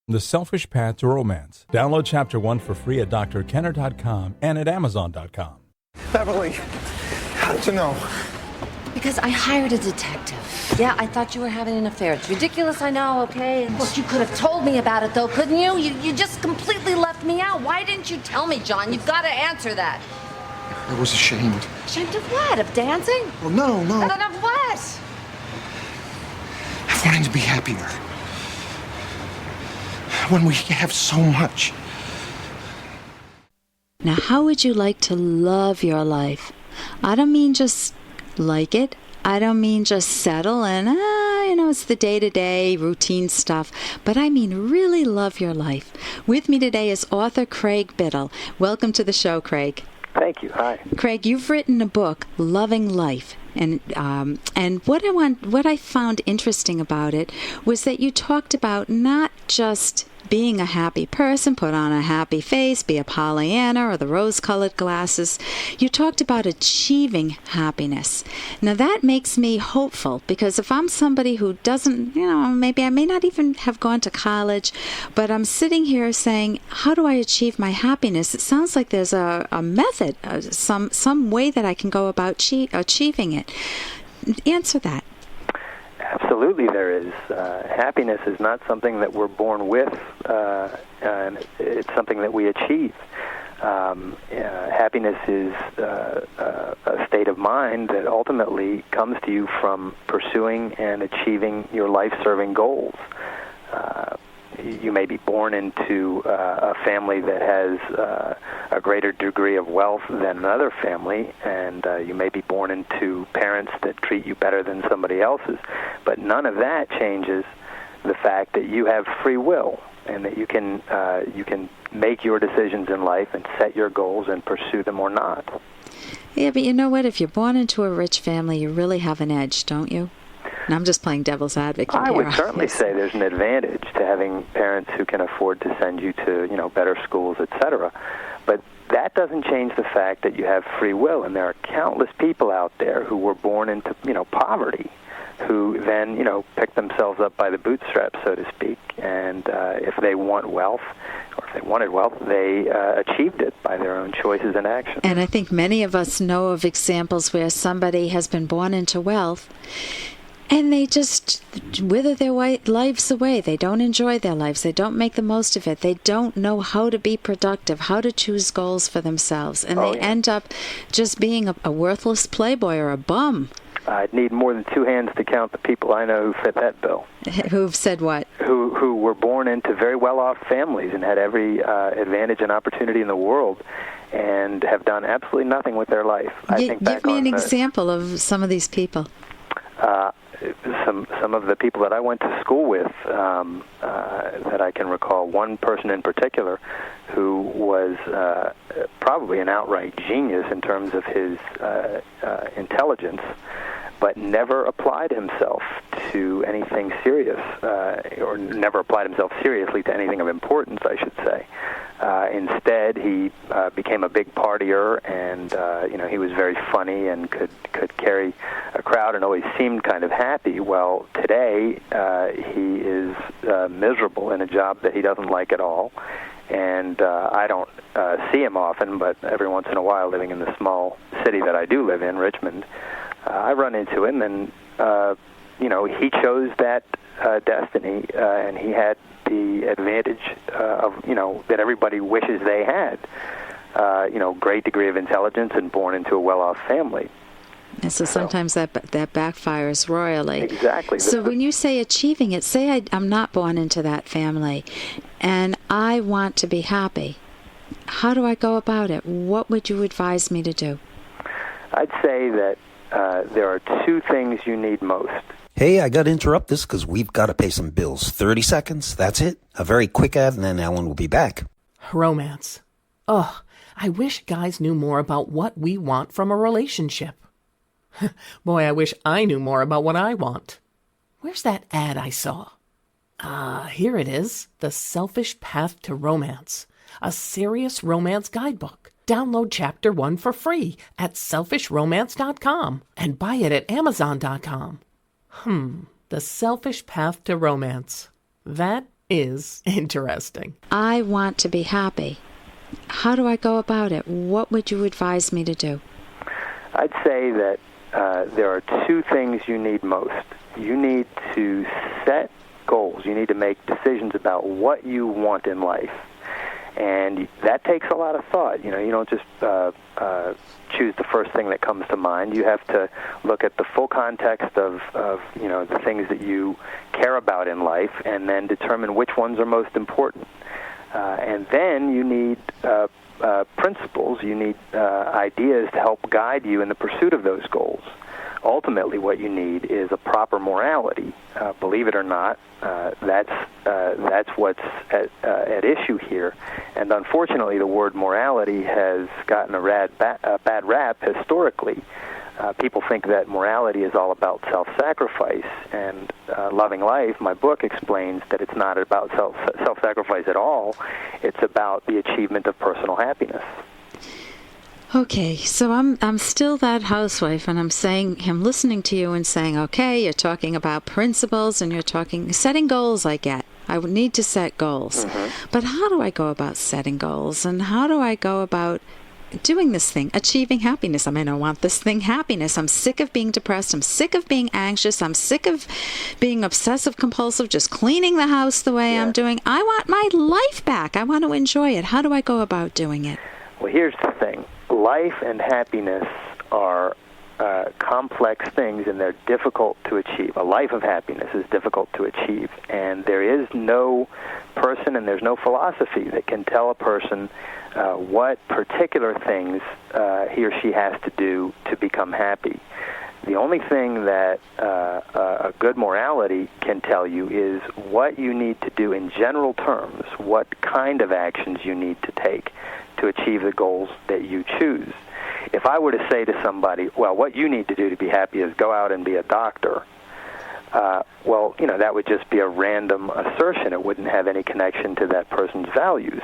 The Selfish Path to Romance. Download Chapter 1 for free at drkenner.com and at amazon.com. Beverly, how did you know? Because I hired a detective. Yeah, I thought you were having an affair. It's ridiculous, I know, okay? Look, you could have told me about it, though, couldn't you? You just completely left me out. Why didn't you tell me, John? You've got to answer that. I was ashamed. Ashamed of what? Of dancing? Well, no. And of what? I wanted to be happier. When we have so much. Now, how would you like to love your life? I don't mean just like it. I don't mean just settle and, it's the day-to-day routine stuff. But I mean really love your life. With me today is author Craig Biddle. Welcome to the show, Craig. Thank you. Hi. Craig, you've written a book, Loving Life. And what I found interesting about it was that you talked about not just being a happy person, put on a happy face, be a Pollyanna or the rose-colored glasses. You talked about achieving happiness. Now that makes me hopeful, because if I'm somebody who doesn't, maybe I may not even have gone to college, but I'm sitting here saying, how do I achieve my happiness? It sounds like there's a method, some way that I can go about achieving it. Answer that. Absolutely, there is. Happiness is not something that we're born with, and it's something that we achieve. Happiness is a state of mind that ultimately comes to you from pursuing and achieving your life-serving goals. You may be born into a family that has a greater degree of wealth than another family, and you may be born into parents that treat you better than somebody else's, but none of that changes the fact that you have free will and that you can make your decisions in life and set your goals and pursue them or not. Yeah, but you know what? If you're born into a rich family, you really have an edge, don't you? And I'm just playing devil's advocate I here. would certainly say there's an advantage to having parents who can afford to send you to, better schools, etc. But that doesn't change the fact that you have free will, and there are countless people out there who were born into, poverty, who then, pick themselves up by the bootstraps, so to speak, and if they want wealth, or if they wanted wealth, they achieved it by their own choices and actions. And I think many of us know of examples where somebody has been born into wealth, and they just wither their lives away. They don't enjoy their lives. They don't make the most of it. They don't know how to be productive, how to choose goals for themselves. And they end up just being a worthless playboy or a bum. I'd need more than two hands to count the people I know who fit that bill. Who've said what? Who were born into very well-off families and had every advantage and opportunity in the world and have done absolutely nothing with their life. Give me an example of some of these people. Some of the people that I went to school with that I can recall, one person in particular who was probably an outright genius in terms of his intelligence, but never applied himself to anything serious, or never applied himself seriously to anything of importance, I should say. Instead, he became a big partier, and he was very funny and could carry a crowd and always seemed kind of happy. Well, today he is miserable in a job that he doesn't like at all, and I don't see him often, but every once in a while, living in the small city that I do live in, Richmond, I run into him, and he chose that destiny, and he had the advantage of that everybody wishes they had. Great degree of intelligence and born into a well-off family. And so sometimes that backfires royally. Exactly. So when you say achieving it, say I'm not born into that family, and I want to be happy. How do I go about it? What would you advise me to do? I'd say that there are two things you need most. Hey, I got to interrupt this because we've got to pay some bills. 30 seconds, that's it. A very quick ad, and then Ellen will be back. Romance. Ugh, I wish guys knew more about what we want from a relationship. Boy, I wish I knew more about what I want. Where's that ad I saw? Here it is. The Selfish Path to Romance. A serious romance guidebook. Download Chapter 1 for free at selfishromance.com and buy it at amazon.com. The Selfish Path to Romance. That is interesting. I want to be happy. How do I go about it? What would you advise me to do? I'd say that there are two things you need most. You need to set goals. You need to make decisions about what you want in life. And that takes a lot of thought. You don't just choose the first thing that comes to mind. You have to look at the full context of the things that you care about in life, and then determine which ones are most important. And then you need principles. You need ideas to help guide you in the pursuit of those goals. Ultimately, what you need is a proper morality. Believe it or not, that's what's at issue here. And unfortunately, the word morality has gotten a bad rap historically. People think that morality is all about self-sacrifice, and Loving Life, my book, explains that it's not about self-sacrifice at all. It's about the achievement of personal happiness. Okay, so I'm still that housewife, and I'm listening to you and saying, okay, you're talking about principles, and you're talking setting goals. I get. I would need to set goals, but how do I go about setting goals, and how do I go about doing this thing, achieving happiness? I mean, I want this thing, happiness. I'm sick of being depressed. I'm sick of being anxious. I'm sick of being obsessive compulsive, just cleaning the house the way I'm doing. I want my life back. I want to enjoy it. How do I go about doing it? Well, here's the thing. Life and happiness are complex things, and they're difficult to achieve. A life of happiness is difficult to achieve, and there is no person and there's no philosophy that can tell a person what particular things he or she has to do to become happy. The only thing that a good morality can tell you is what you need to do in general terms, what kind of actions you need to take to achieve the goals that you choose. If I were to say to somebody, well, what you need to do to be happy is go out and be a doctor, that would just be a random assertion. It wouldn't have any connection to that person's values.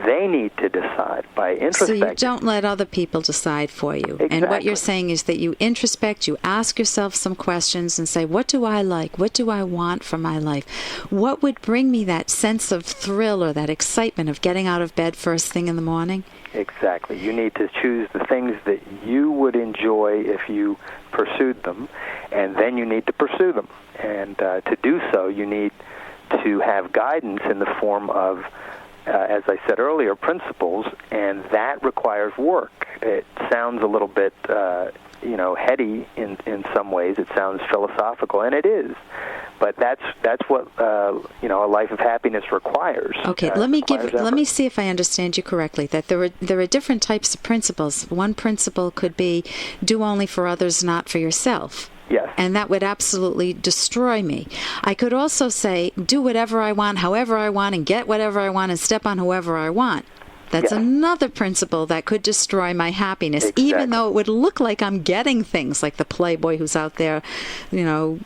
They need to decide by introspecting. So you don't let other people decide for you. Exactly. And what you're saying is that you introspect, you ask yourself some questions and say, what do I like? What do I want from my life? What would bring me that sense of thrill or that excitement of getting out of bed first thing in the morning? Exactly. You need to choose the things that you would enjoy if you pursued them, and then you need to pursue them. And to do so, you need to have guidance in the form of, as I said earlier, principles, and that requires work. It sounds a little bit, heady in some ways. It sounds philosophical, and it is. But that's what a life of happiness requires. Okay, let me see if I understand you correctly. That there are different types of principles. One principle could be do only for others, not for yourself. Yes. And that would absolutely destroy me. I could also say, do whatever I want, however I want, and get whatever I want, and step on whoever I want. That's another principle that could destroy my happiness, even though it would look like I'm getting things, like the playboy who's out there,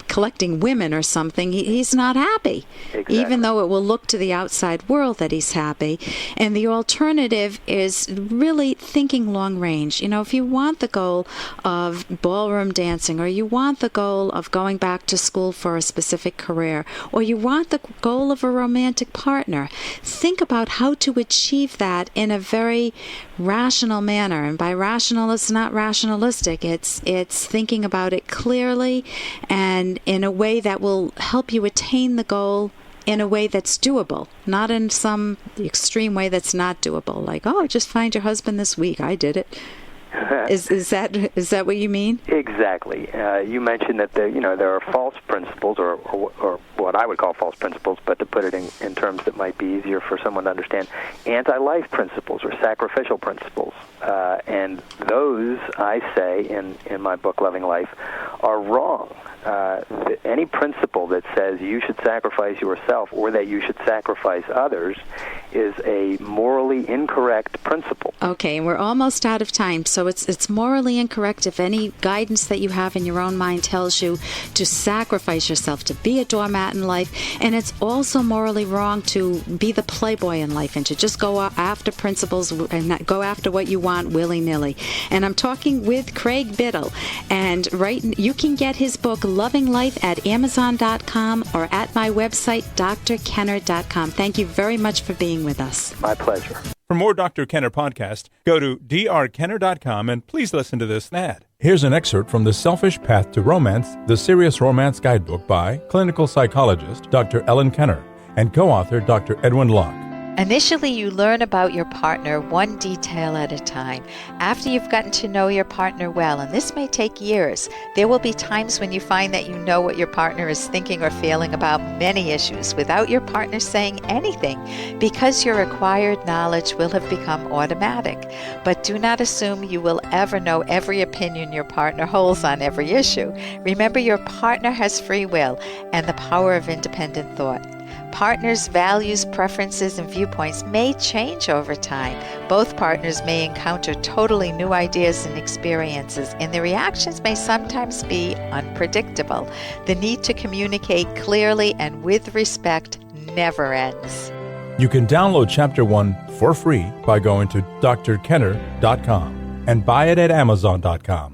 collecting women or something. He's not happy, even though it will look to the outside world that he's happy. And the alternative is really thinking long range. If you want the goal of ballroom dancing, or you want the goal of going back to school for a specific career, or you want the goal of a romantic partner, think about how to achieve that in a very rational manner. And by rational, it's not rationalistic. It's thinking about it clearly and in a way that will help you attain the goal in a way that's doable, not in some extreme way that's not doable. Like, just find your husband this week. I did it. Is that what you mean? Exactly. You mentioned that there are false principles, or what I would call false principles, but to put it in terms that might be easier for someone to understand, anti-life principles or sacrificial principles. And those, I say in my book, Loving Life, are wrong. Any principle that says you should sacrifice yourself or that you should sacrifice others is a morally incorrect principle. Okay, and we're almost out of time, so it's morally incorrect if any guidance that you have in your own mind tells you to sacrifice yourself, to be a doormat in life, and it's also morally wrong to be the playboy in life and to just go after principles and not go after what you want willy-nilly. And I'm talking with Craig Biddle, and you can get his book Loving Life at Amazon.com or at my website drkenner.com. Thank you very much for being with us. My pleasure. For more Dr. Kenner podcast, go to drkenner.com and please listen to this ad. Here's an excerpt from The Selfish Path to Romance, the Serious Romance Guidebook by clinical psychologist Dr. Ellen Kenner and co-author Dr. Edwin Locke. Initially, you learn about your partner one detail at a time. After you've gotten to know your partner well, and this may take years, there will be times when you find that you know what your partner is thinking or feeling about many issues without your partner saying anything, because your acquired knowledge will have become automatic. But do not assume you will ever know every opinion your partner holds on every issue. Remember, your partner has free will and the power of independent thought. Partners' values, preferences, and viewpoints may change over time. Both partners may encounter totally new ideas and experiences, and the reactions may sometimes be unpredictable. The need to communicate clearly and with respect never ends. You can download Chapter 1 for free by going to drkenner.com and buy it at Amazon.com.